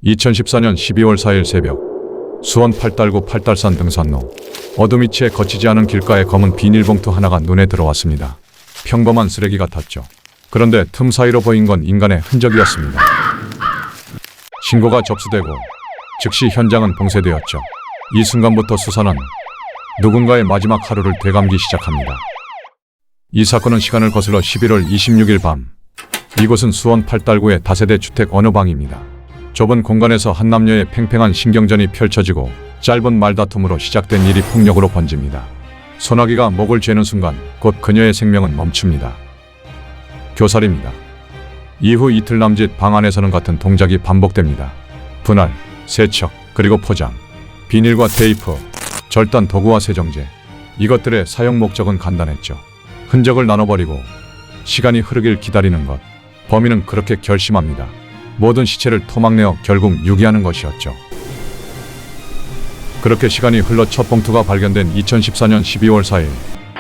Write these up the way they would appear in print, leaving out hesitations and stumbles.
2014년 12월 4일 새벽 수원 팔달구 팔달산 등산로 어둠이 채 거치지 않은 길가에 검은 비닐봉투 하나가 눈에 들어왔습니다. 평범한 쓰레기 같았죠. 그런데 틈 사이로 보인 건 인간의 흔적이었습니다. 신고가 접수되고 즉시 현장은 봉쇄되었죠. 이 순간부터 수사는 누군가의 마지막 하루를 되감기 시작합니다. 이 사건은 시간을 거슬러 11월 26일 밤 이곳은 수원 팔달구의 다세대 주택 어느 방입니다. 좁은 공간에서 한 남녀의 팽팽한 신경전이 펼쳐지고 짧은 말다툼으로 시작된 일이 폭력으로 번집니다. 소나기가 목을 죄는 순간 곧 그녀의 생명은 멈춥니다. 교살입니다. 이후 이틀 남짓 방 안에서는 같은 동작이 반복됩니다. 분할, 세척, 그리고 포장, 비닐과 테이프, 절단 도구와 세정제. 이것들의 사용 목적은 간단했죠. 흔적을 나눠버리고 시간이 흐르길 기다리는 것. 범인은 그렇게 결심합니다. 모든 시체를 토막내어 결국 유기하는 것이었죠. 그렇게 시간이 흘러 첫 봉투가 발견된 2014년 12월 4일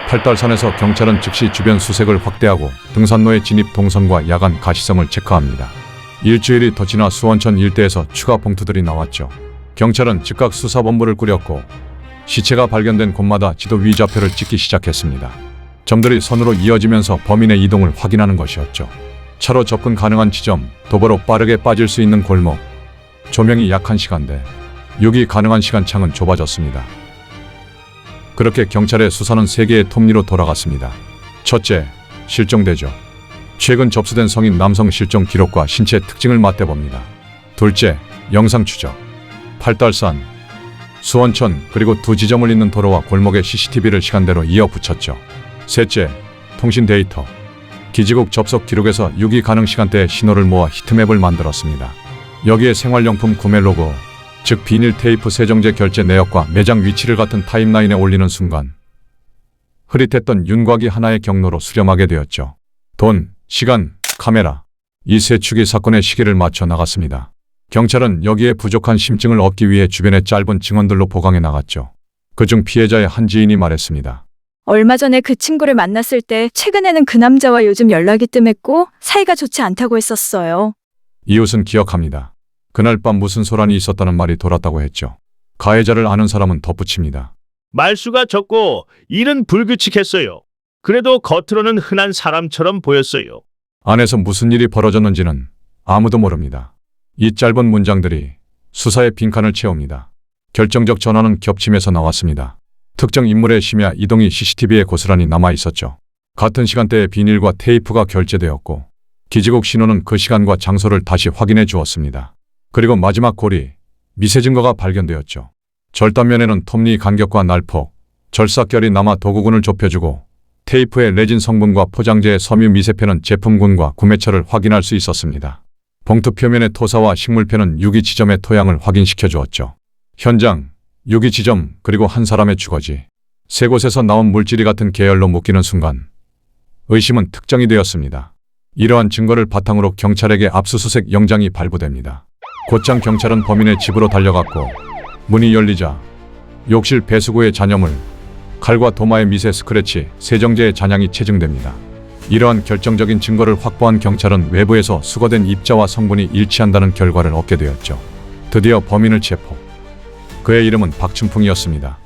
팔달산에서 경찰은 즉시 주변 수색을 확대하고 등산로의 진입 동선과 야간 가시성을 체크합니다. 일주일이 더 지나 수원천 일대에서 추가 봉투들이 나왔죠. 경찰은 즉각 수사본부를 꾸렸고 시체가 발견된 곳마다 지도 위좌표를 찍기 시작했습니다. 점들이 선으로 이어지면서 범인의 이동을 확인하는 것이었죠. 차로 접근 가능한 지점, 도보로 빠르게 빠질 수 있는 골목, 조명이 약한 시간대, 유기 가능한 시간창은 좁아졌습니다. 그렇게 경찰의 수사는 3개의 톱니로 돌아갔습니다. 첫째, 실종대죠. 최근 접수된 성인 남성 실종 기록과 신체 특징을 맞대봅니다. 둘째, 영상 추적. 팔달산, 수원천 그리고 두 지점을 잇는 도로와 골목의 CCTV를 시간대로 이어 붙였죠. 셋째, 통신 데이터. 기지국 접속 기록에서 유기 가능 시간대의 신호를 모아 히트맵을 만들었습니다. 여기에 생활용품 구매 로고, 즉 비닐 테이프 세정제 결제 내역과 매장 위치를 같은 타임라인에 올리는 순간 흐릿했던 윤곽이 하나의 경로로 수렴하게 되었죠. 돈, 시간, 카메라. 이 세 축이 사건의 시계를 맞춰 나갔습니다. 경찰은 여기에 부족한 심증을 얻기 위해 주변의 짧은 증언들로 보강해 나갔죠. 그중 피해자의 한 지인이 말했습니다. 얼마 전에 그 친구를 만났을 때 최근에는 그 남자와 요즘 연락이 뜸했고 사이가 좋지 않다고 했었어요. 이웃은 기억합니다. 그날 밤 무슨 소란이 있었다는 말이 돌았다고 했죠. 가해자를 아는 사람은 덧붙입니다. 말수가 적고 일은 불규칙했어요. 그래도 겉으로는 흔한 사람처럼 보였어요. 안에서 무슨 일이 벌어졌는지는 아무도 모릅니다. 이 짧은 문장들이 수사의 빈칸을 채웁니다. 결정적 전환은 겹침에서 나왔습니다. 특정 인물의 심야 이동이 CCTV에 고스란히 남아 있었죠. 같은 시간대에 비닐과 테이프가 결제되었고 기지국 신호는 그 시간과 장소를 다시 확인해 주었습니다. 그리고 마지막 고리, 미세 증거가 발견되었죠. 절단면에는 톱니 간격과 날폭, 절삭결이 남아 도구군을 좁혀주고 테이프의 레진 성분과 포장재의 섬유 미세표는 제품군과 구매처를 확인할 수 있었습니다. 봉투 표면의 토사와 식물표는 유기 지점의 토양을 확인시켜 주었죠. 현장, 유기 지점, 그리고 한 사람의 주거지. 세 곳에서 나온 물질이 같은 계열로 묶이는 순간 의심은 특정이 되었습니다. 이러한 증거를 바탕으로 경찰에게 압수수색 영장이 발부됩니다. 곧장 경찰은 범인의 집으로 달려갔고 문이 열리자 욕실 배수구의 잔여물, 칼과 도마의 미세 스크래치, 세정제의 잔향이 체증됩니다. 이러한 결정적인 증거를 확보한 경찰은 외부에서 수거된 입자와 성분이 일치한다는 결과를 얻게 되었죠. 드디어 범인을 체포. 그의 이름은 박춘풍이었습니다.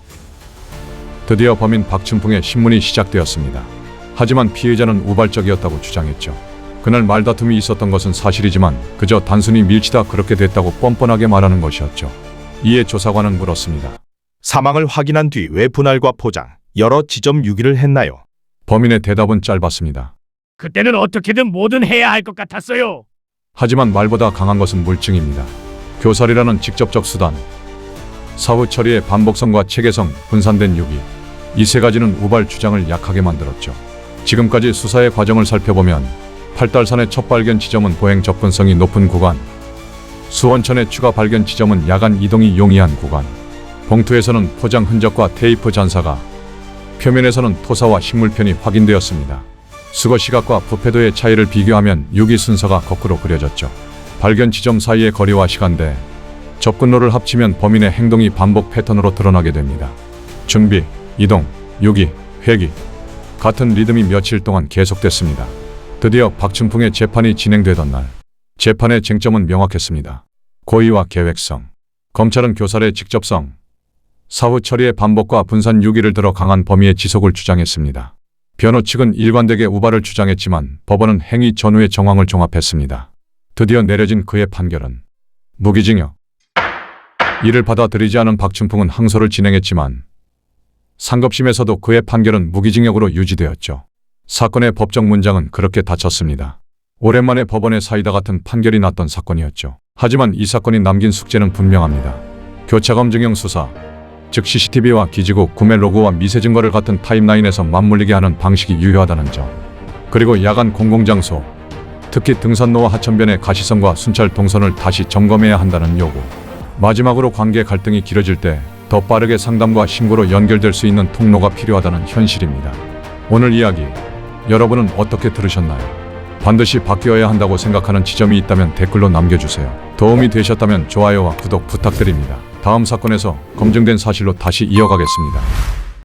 드디어 범인 박춘풍의 신문이 시작되었습니다. 하지만 피해자는 우발적이었다고 주장했죠. 그날 말다툼이 있었던 것은 사실이지만 그저 단순히 밀치다 그렇게 됐다고 뻔뻔하게 말하는 것이었죠. 이에 조사관은 물었습니다. 사망을 확인한 뒤 왜 분할과 포장, 여러 지점 유기를 했나요? 범인의 대답은 짧았습니다. 그때는 어떻게든 뭐든 해야 할 것 같았어요. 하지만 말보다 강한 것은 물증입니다. 교살이라는 직접적 수단, 사후 처리의 반복성과 체계성, 분산된 유기. 이 세 가지는 우발 주장을 약하게 만들었죠. 지금까지 수사의 과정을 살펴보면 팔달산의 첫 발견 지점은 보행 접근성이 높은 구간, 수원천의 추가 발견 지점은 야간 이동이 용이한 구간, 봉투에서는 포장 흔적과 테이프 잔사가, 표면에서는 토사와 식물편이 확인되었습니다. 수거 시각과 부패도의 차이를 비교하면 유기 순서가 거꾸로 그려졌죠. 발견 지점 사이의 거리와 시간대, 접근로를 합치면 범인의 행동이 반복 패턴으로 드러나게 됩니다. 준비, 이동, 유기, 회기. 같은 리듬이 며칠 동안 계속됐습니다. 드디어 박춘풍의 재판이 진행되던 날, 재판의 쟁점은 명확했습니다. 고의와 계획성. 검찰은 교살의 직접성, 사후 처리의 반복과 분산 유기를 들어 강한 범위의 지속을 주장했습니다. 변호 측은 일관되게 우발을 주장했지만 법원은 행위 전후의 정황을 종합했습니다. 드디어 내려진 그의 판결은 무기징역. 이를 받아들이지 않은 박춘풍은 항소를 진행했지만 상급심에서도 그의 판결은 무기징역으로 유지되었죠. 사건의 법정 문장은 그렇게 닫혔습니다. 오랜만에 법원의 사이다 같은 판결이 났던 사건이었죠. 하지만 이 사건이 남긴 숙제는 분명합니다. 교차검증형 수사, 즉 CCTV와 기지국, 구매 로그와 미세 증거를 같은 타임라인에서 맞물리게 하는 방식이 유효하다는 점. 그리고 야간 공공장소, 특히 등산로와 하천변의 가시성과 순찰 동선을 다시 점검해야 한다는 요구. 마지막으로 관계 갈등이 길어질 때 더 빠르게 상담과 신고로 연결될 수 있는 통로가 필요하다는 현실입니다. 오늘 이야기, 여러분은 어떻게 들으셨나요? 반드시 바뀌어야 한다고 생각하는 지점이 있다면 댓글로 남겨주세요. 도움이 되셨다면 좋아요와 구독 부탁드립니다. 다음 사건에서 검증된 사실로 다시 이어가겠습니다.